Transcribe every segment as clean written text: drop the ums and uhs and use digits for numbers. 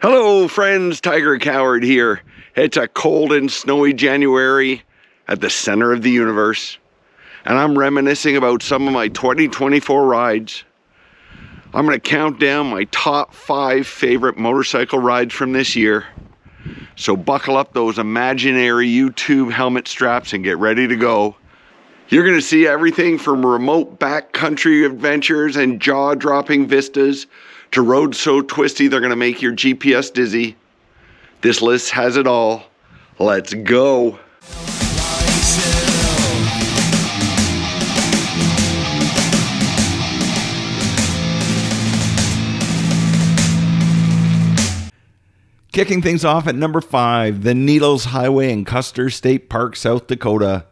Hello friends, Tiger Coward here. It's a cold and snowy January at the center of the universe, and I'm reminiscing about some of my 2024 rides. I'm going to count down my top 5 favorite motorcycle rides from this year. So buckle up those imaginary YouTube helmet straps and get ready to go. You're going to see everything from remote backcountry adventures and jaw-dropping vistas to roads so twisty they're going to make your GPS dizzy. This list has it all. Let's go. Kicking things off at number 5, the Needles Highway in Custer State Park, South Dakota.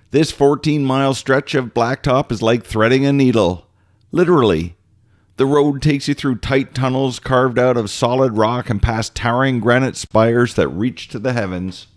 This 14-mile stretch of blacktop is like threading a needle. Literally. The road takes you through tight tunnels carved out of solid rock and past towering granite spires that reach to the heavens.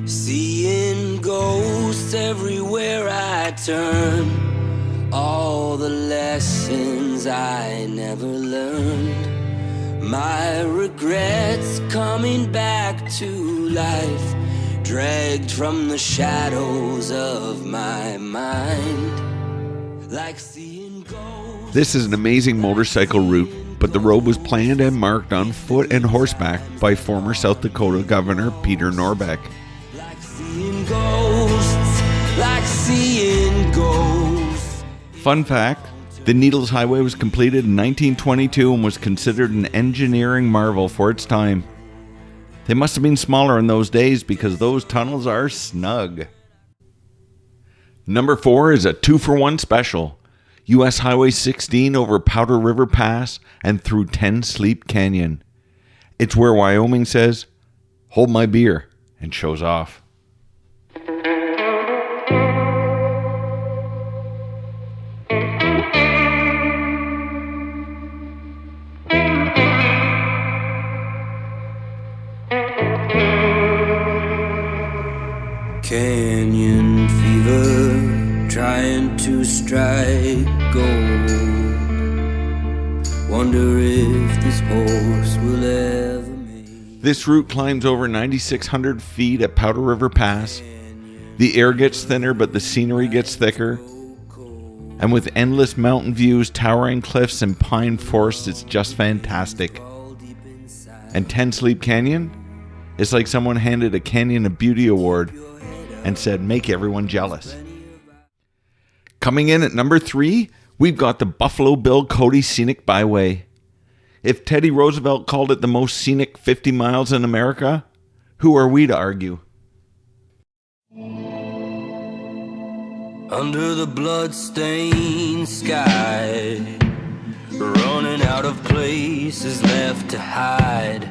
Seeing ghosts everywhere I turn, all the lessons I never learned, my regrets coming back to life, dragged from the shadows of my mind, like seeing ghosts. This is an amazing motorcycle route, but the road was planned and marked on foot and horseback by former South Dakota Governor Peter Norbeck. Like seeing ghosts, like seeing ghosts. Fun fact, the Needles Highway was completed in 1922 and was considered an engineering marvel for its time. They must have been smaller in those days because those tunnels are snug. Number 4 is a 2-for-1 special. US Highway 16 over Powder River Pass and through 10 Sleep Canyon. It's where Wyoming says, "Hold my beer," and shows off. Canyon fever, trying to strike gold. Wonder if this horse will ever make. This route climbs over 9,600 feet at Powder River Pass. The air gets thinner, but the scenery gets thicker. And with endless mountain views, towering cliffs, and pine forests, it's just fantastic. And 10 Sleep Canyon? It's like someone handed a Canyon a Beauty Award and said, make everyone jealous. Coming in at number 3, we've got the Buffalo Bill Cody Scenic Byway. If Teddy Roosevelt called it the most scenic 50 miles in America, who are we to argue? Under the blood-stained sky, running out of places left to hide.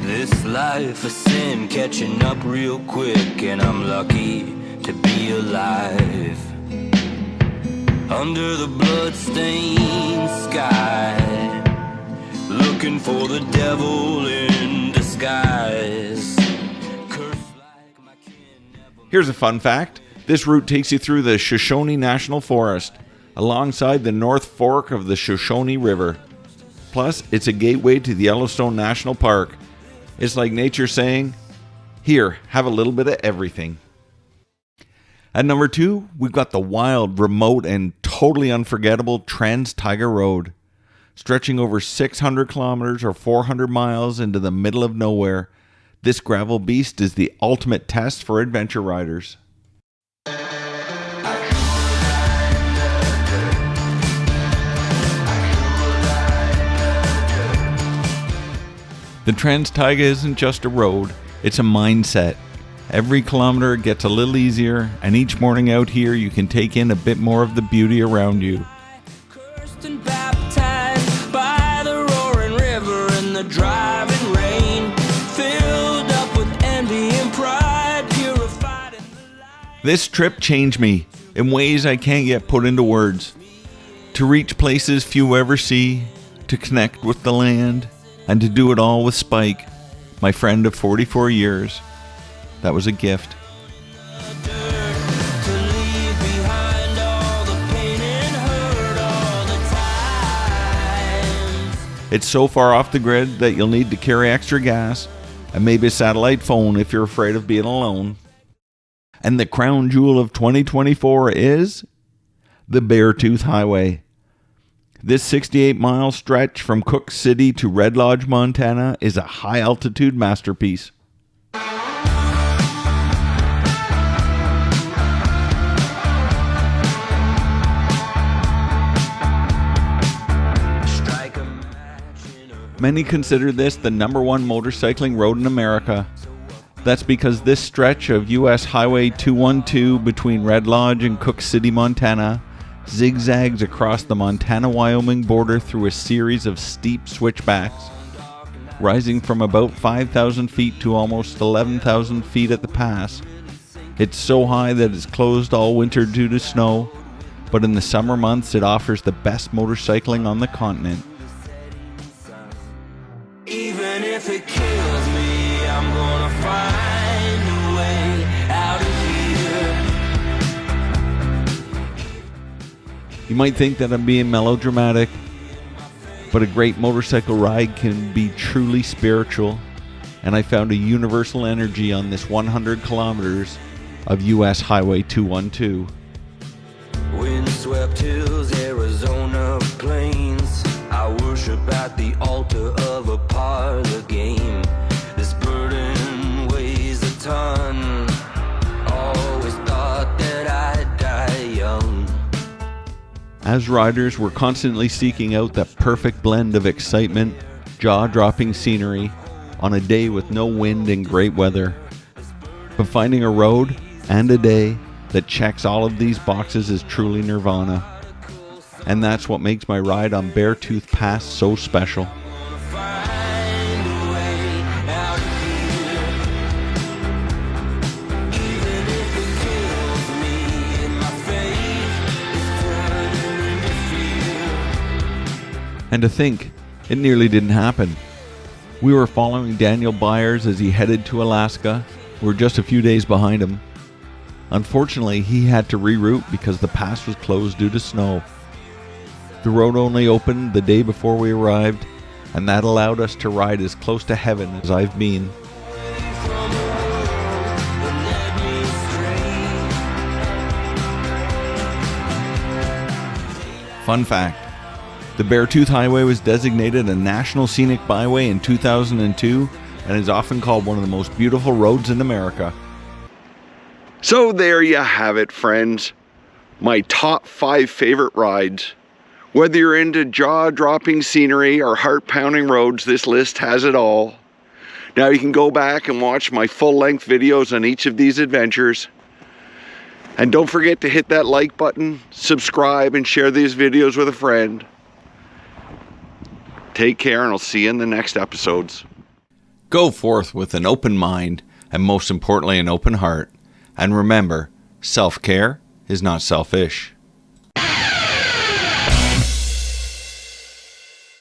This life of sin catching up real quick, and I'm lucky to be alive. Under the blood-stained sky, looking for the devil in disguise. Here's a fun fact. This route takes you through the Shoshone National Forest, alongside the North Fork of the Shoshone River. Plus, it's a gateway to the Yellowstone National Park. It's like nature saying, here, have a little bit of everything. At number 2, we've got the wild, remote, and totally unforgettable Taiga Road. Stretching over 600 kilometers or 400 miles into the middle of nowhere, this gravel beast is the ultimate test for adventure riders. The Taiga isn't just a road, it's a mindset. Every kilometer gets a little easier, and each morning out here you can take in a bit more of the beauty around you. Cursed and baptized by the roaring river and the driving rain, filled up with envy and pride, purified in the light. This trip changed me in ways I can't yet put into words. To reach places few ever see, to connect with the land, and to do it all with Spike, my friend of 44 years. That was a gift. To leave behind all the pain and hurt, all the time. It's so far off the grid that you'll need to carry extra gas and maybe a satellite phone if you're afraid of being alone. And the crown jewel of 2024 is the Beartooth Highway. This 68-mile stretch from Cook City to Red Lodge, Montana is a high-altitude masterpiece. Many consider this the #1 motorcycling road in America. That's because this stretch of US Highway 212 between Red Lodge and Cook City, Montana, zigzags across the Montana-Wyoming border through a series of steep switchbacks, rising from about 5,000 feet to almost 11,000 feet at the pass. It's so high that it's closed all winter due to snow, but in the summer months it offers the best motorcycling on the continent. Even if it kills me, I'm gonna find a way out of here. You might think that I'm being melodramatic, but a great motorcycle ride can be truly spiritual, and I found a universal energy on this 100 kilometers of US Highway 212. Windswept hills, Arizona plains, I worship at the altar of a parlor game. This burden weighs a ton. Always thought that I'd die young. As riders, we're constantly seeking out that perfect blend of excitement, jaw-dropping scenery, on a day with no wind and great weather. But finding a road and a day that checks all of these boxes is truly nirvana. And that's what makes my ride on Beartooth Pass so special. And to think, it nearly didn't happen. We were following Daniel Byers as he headed to Alaska. We're just a few days behind him. Unfortunately, he had to reroute because the pass was closed due to snow. The road only opened the day before we arrived, and that allowed us to ride as close to heaven as I've been. Fun fact, the Beartooth Highway was designated a National Scenic Byway in 2002 and is often called one of the most beautiful roads in America. So there you have it, friends. My top 5 favorite rides. Whether you're into jaw-dropping scenery or heart-pounding roads, this list has it all. Now you can go back and watch my full-length videos on each of these adventures. And don't forget to hit that like button, subscribe, and share these videos with a friend. Take care, and I'll see you in the next episodes. Go forth with an open mind, and most importantly, an open heart. And remember, self-care is not selfish.